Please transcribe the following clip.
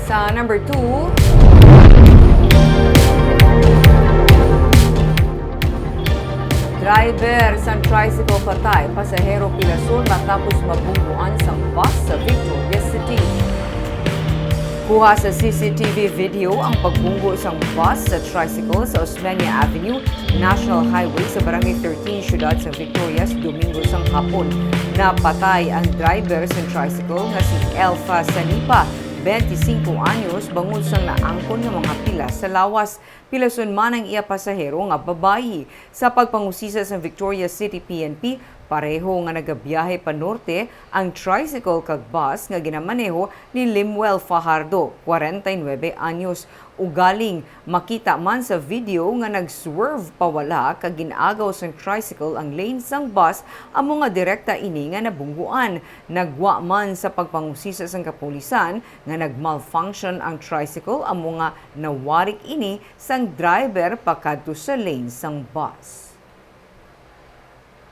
Sa number 2, driver sa tricycle patay, pasahero pilason matapos mabungguan sa bus sa Victoria City. Kuha sa CCTV video ang pagbunggo sa bus sa tricycle sa Osmeña Avenue, National Highway sa Barangay 13, Siyudad sa Victoria sa Domingo sang hapon. Napatay ang driver sa tricycle nga si Elfa Sanipa, 25 anyos, bangod sang naangkon nga mga pila sa lawas. Pilason man ang iya pasahero nga babayi. Sa pagpangusisa sa Victoria City PNP, pareho nga nagabiyahe pa norte ang tricycle kag bus nga ginamaneho ni Limuel Fajardo, 49 anyos. Ugaling makita man sa video nga nag-swerve pawala kag ginagaw sang tricycle ang lane sang bus amo nga direkta ini nga nabungguan. Nagwa man sa pagpangusisa sang kapulisan nga nag-malfunction ang tricycle amo nga nawarik ini sang driver pakadto sa lane sang bus.